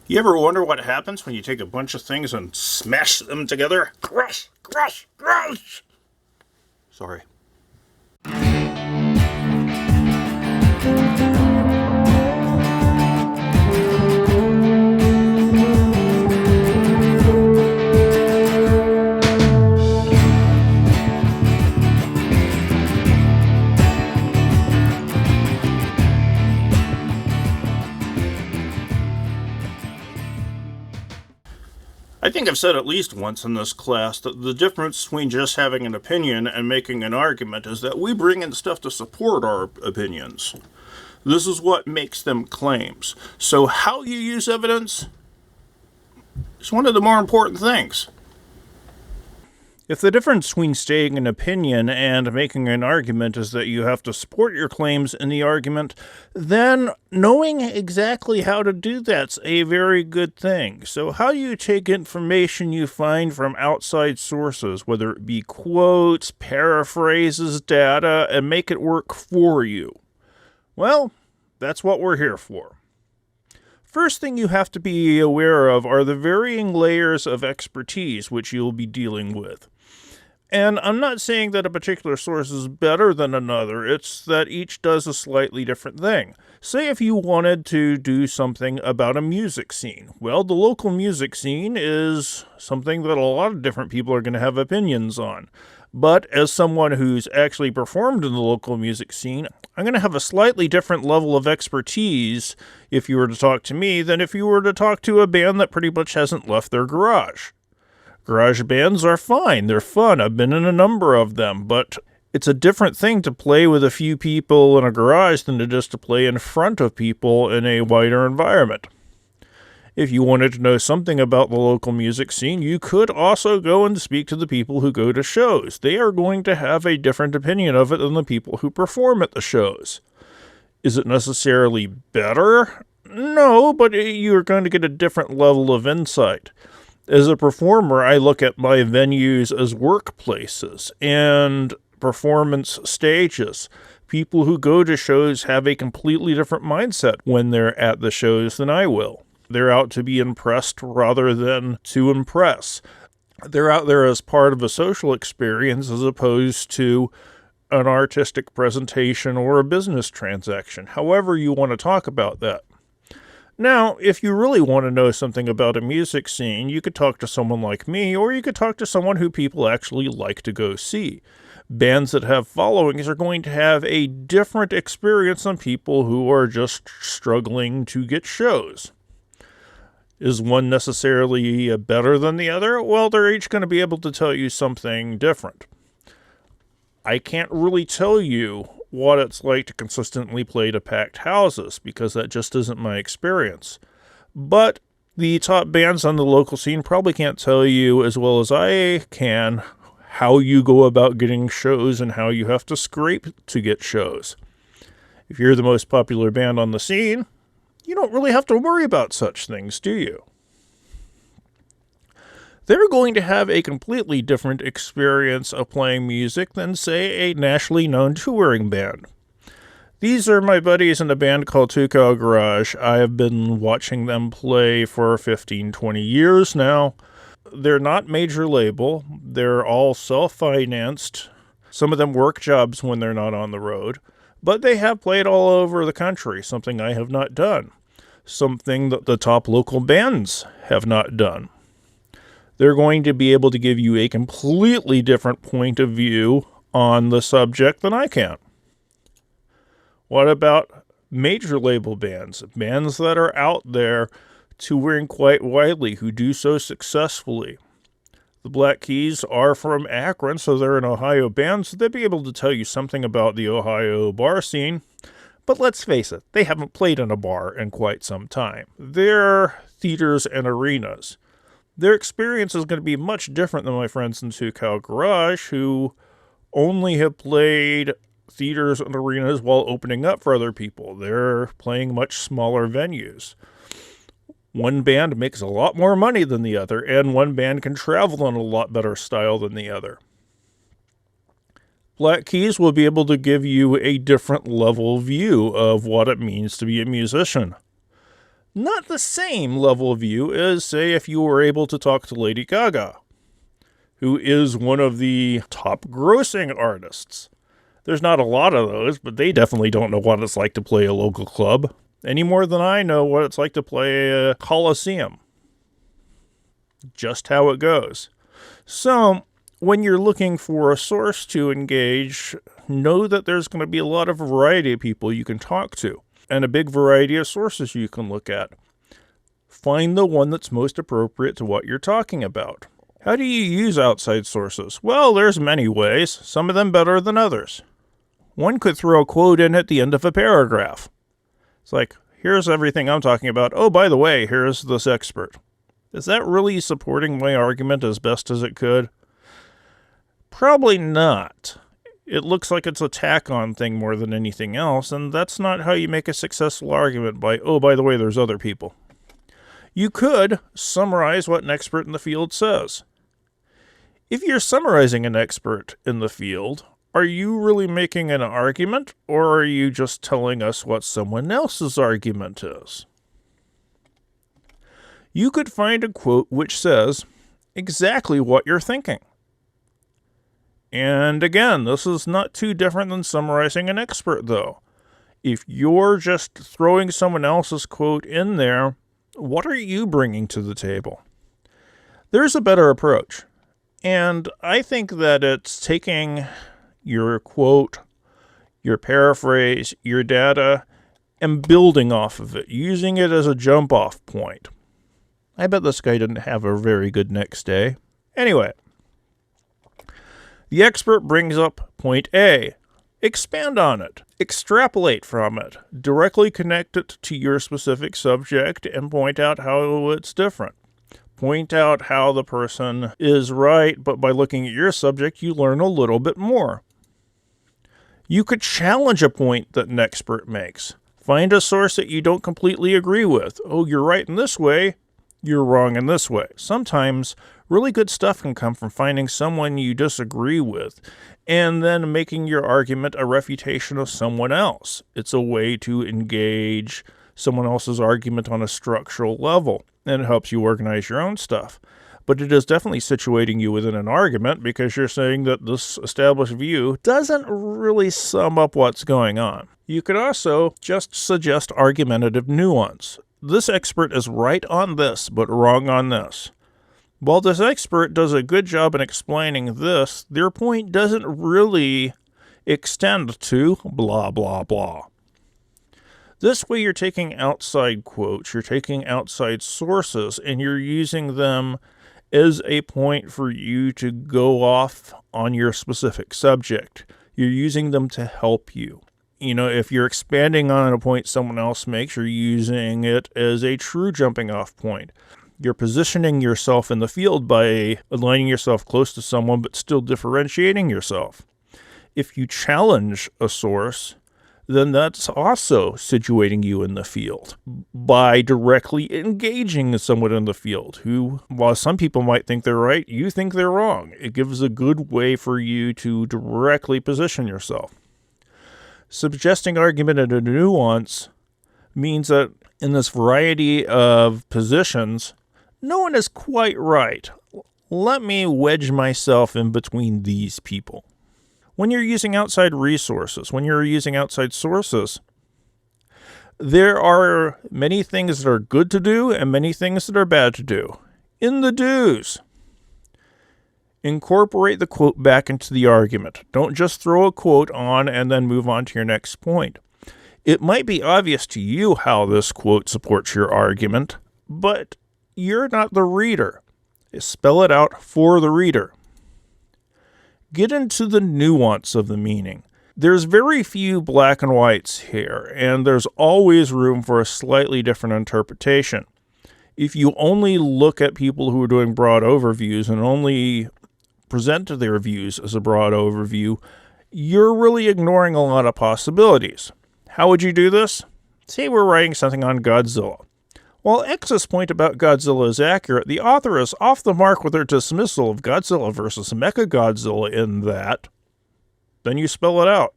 You ever wonder what happens when you take a bunch of things and smash them together? Crush, crush, crush! Sorry. I think I've said at least once in this class that the difference between just having an opinion and making an argument is that we bring in stuff to support our opinions. This is what makes them claims. So how you use evidence is one of the more important things. If the difference between stating an opinion and making an argument is that you have to support your claims in the argument, then knowing exactly how to do that's a very good thing. So how you take information you find from outside sources, whether it be quotes, paraphrases, data, and make it work for you. Well, that's what we're here for. First thing you have to be aware of are the varying layers of expertise which you'll be dealing with. And I'm not saying that a particular source is better than another, it's that each does a slightly different thing. Say if you wanted to do something about a music scene. Well, the local music scene is something that a lot of different people are going to have opinions on. But as someone who's actually performed in the local music scene, I'm going to have a slightly different level of expertise if you were to talk to me than if you were to talk to a band that pretty much hasn't left their garage. Garage bands are fine, they're fun, I've been in a number of them, but it's a different thing to play with a few people in a garage than to play in front of people in a wider environment. If you wanted to know something about the local music scene, you could also go and speak to the people who go to shows. They are going to have a different opinion of it than the people who perform at the shows. Is it necessarily better? No, but you're going to get a different level of insight. As a performer, I look at my venues as workplaces and performance stages. People who go to shows have a completely different mindset when they're at the shows than I will. They're out to be impressed rather than to impress. They're out there as part of a social experience as opposed to an artistic presentation or a business transaction, however you want to talk about that. Now, if you really want to know something about a music scene, you could talk to someone like me, or you could talk to someone who people actually like to go see. Bands that have followings are going to have a different experience than people who are just struggling to get shows. Is one necessarily better than the other? Well, they're each going to be able to tell you something different. I can't really tell you what it's like to consistently play to packed houses, because that just isn't my experience. But the top bands on the local scene probably can't tell you as well as I can how you go about getting shows and how you have to scrape to get shows. If you're the most popular band on the scene, you don't really have to worry about such things, do you? They're going to have a completely different experience of playing music than, say, a nationally known touring band. These are my buddies in a band called Two Cow Garage. I have been watching them play for 15, 20 years now. They're not major label. They're all self-financed. Some of them work jobs when they're not on the road. But they have played all over the country, something I have not done. Something that the top local bands have not done. They're going to be able to give you a completely different point of view on the subject than I can. What about major label bands? Bands that are out there touring quite widely, who do so successfully. The Black Keys are from Akron, so they're an Ohio band, so they'd be able to tell you something about the Ohio bar scene. But let's face it, they haven't played in a bar in quite some time. They're theaters and arenas. Their experience is going to be much different than my friends in Two Cow Garage, who only have played theaters and arenas while opening up for other people. They're playing much smaller venues. One band makes a lot more money than the other, and one band can travel in a lot better style than the other. Black Keys will be able to give you a different level view of what it means to be a musician. Not the same level of view as, say, if you were able to talk to Lady Gaga, who is one of the top grossing artists. There's not a lot of those, but they definitely don't know what it's like to play a local club, any more than I know what it's like to play a Coliseum. Just how it goes. So, when you're looking for a source to engage, know that there's going to be a lot of variety of people you can talk to, and a big variety of sources you can look at. Find the one that's most appropriate to what you're talking about. How do you use outside sources? Well, there's many ways, some of them better than others. One could throw a quote in at the end of a paragraph. It's like, here's everything I'm talking about. Oh, by the way, here's this expert. Is that really supporting my argument as best as it could? Probably not. It looks like it's a tack-on thing more than anything else, and that's not how you make a successful argument by, oh, by the way, there's other people. You could summarize what an expert in the field says. If you're summarizing an expert in the field, are you really making an argument, or are you just telling us what someone else's argument is? You could find a quote which says exactly what you're thinking. And again, this is not too different than summarizing an expert, though. If you're just throwing someone else's quote in there, what are you bringing to the table? There's a better approach. And I think that it's taking your quote, your paraphrase, your data, and building off of it, using it as a jump-off point. I bet this guy didn't have a very good next day. Anyway, the expert brings up point A. Expand on it. Extrapolate from it. Directly connect it to your specific subject and point out how it's different. Point out how the person is right, but by looking at your subject, you learn a little bit more. You could challenge a point that an expert makes. Find a source that you don't completely agree with. Oh, you're right in this way. You're wrong in this way. Sometimes really good stuff can come from finding someone you disagree with and then making your argument a refutation of someone else. It's a way to engage someone else's argument on a structural level, and it helps you organize your own stuff. But it is definitely situating you within an argument because you're saying that this established view doesn't really sum up what's going on. You could also just suggest argumentative nuance. This expert is right on this, but wrong on this. While this expert does a good job in explaining this, their point doesn't really extend to blah, blah, blah. This way you're taking outside quotes, you're taking outside sources, and you're using them as a point for you to go off on your specific subject. You're using them to help you. You know, if you're expanding on a point someone else makes, you're using it as a true jumping off point. You're positioning yourself in the field by aligning yourself close to someone but still differentiating yourself. If you challenge a source, then that's also situating you in the field by directly engaging someone in the field who, while some people might think they're right, you think they're wrong. It gives a good way for you to directly position yourself. Suggesting argument at a nuance means that in this variety of positions, no one is quite right. Let me wedge myself in between these people. When you're using outside resources, when you're using outside sources, there are many things that are good to do and many things that are bad to do. In the do's, incorporate the quote back into the argument. Don't just throw a quote on and then move on to your next point. It might be obvious to you how this quote supports your argument, but you're not the reader. Spell it out for the reader. Get into the nuance of the meaning. There's very few black and whites here, and there's always room for a slightly different interpretation. If you only look at people who are doing broad overviews and only present their views as a broad overview, you're really ignoring a lot of possibilities. How would you do this? Say we're writing something on Godzilla. While X's point about Godzilla is accurate, the author is off the mark with her dismissal of Godzilla versus Mechagodzilla in that. Then you spell it out.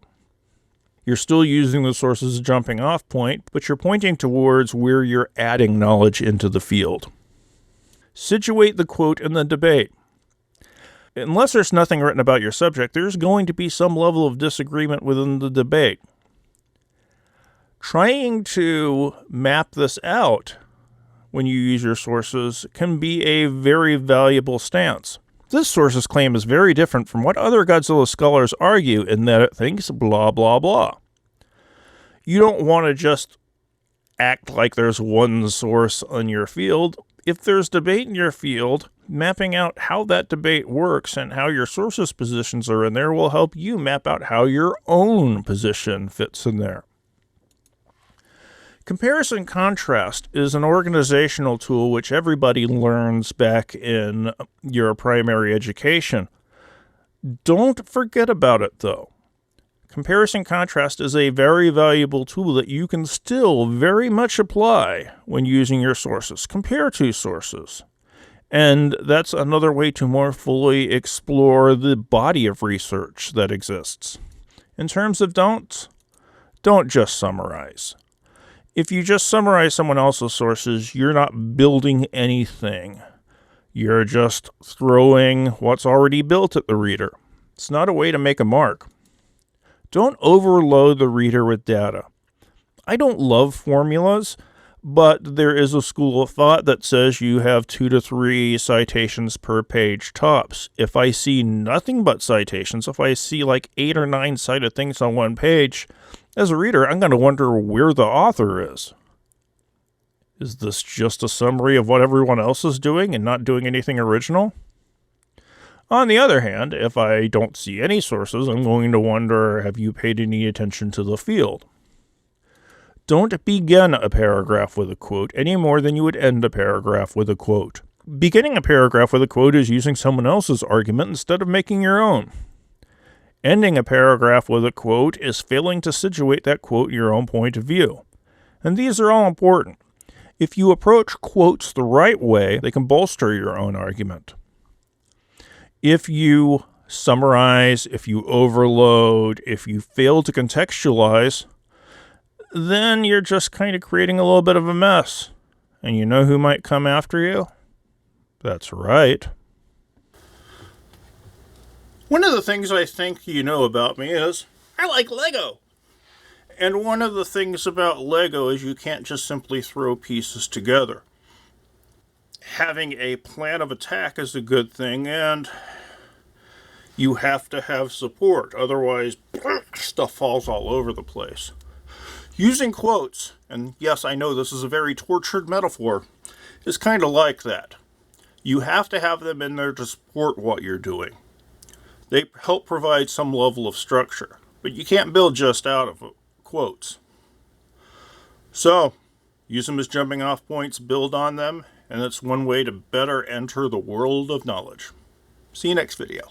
You're still using the source as a jumping off point, but you're pointing towards where you're adding knowledge into the field. Situate the quote in the debate. Unless there's nothing written about your subject, there's going to be some level of disagreement within the debate. Trying to map this out when you use your sources can be a very valuable stance. This source's claim is very different from what other Godzilla scholars argue in that it thinks blah blah blah. You don't want to just act like there's one source in your field. If there's debate in your field, mapping out how that debate works and how your sources' positions are in there will help you map out how your own position fits in there. Comparison contrast is an organizational tool which everybody learns back in your primary education. Don't forget about it, though. Comparison contrast is a very valuable tool that you can still very much apply when using your sources. Compare two sources. And that's another way to more fully explore the body of research that exists. In terms of don't just summarize. If you just summarize someone else's sources, you're not building anything. You're just throwing what's already built at the reader. It's not a way to make a mark. Don't overload the reader with data. I don't love formulas, but there is a school of thought that says you have 2 to 3 citations per page tops. If I see nothing but citations, if I see like 8 or 9 cited things on one page, as a reader, I'm going to wonder where the author is. Is this just a summary of what everyone else is doing and not doing anything original? On the other hand, if I don't see any sources, I'm going to wonder, have you paid any attention to the field? Don't begin a paragraph with a quote any more than you would end a paragraph with a quote. Beginning a paragraph with a quote is using someone else's argument instead of making your own. Ending a paragraph with a quote is failing to situate that quote in your own point of view. And these are all important. If you approach quotes the right way, they can bolster your own argument. If you summarize, if you overload, if you fail to contextualize, then you're just kind of creating a little bit of a mess. And you know who might come after you? That's right. One of the things I think you know about me is I like Lego. And one of the things about Lego is you can't just simply throw pieces together. Having a plan of attack is a good thing, and you have to have support. Otherwise, stuff falls all over the place. Using quotes, and yes, I know this is a very tortured metaphor, is kind of like that. You have to have them in there to support what you're doing. They help provide some level of structure, but you can't build just out of quotes. So, use them as jumping off points, build on them, and it's one way to better enter the world of knowledge. See you next video.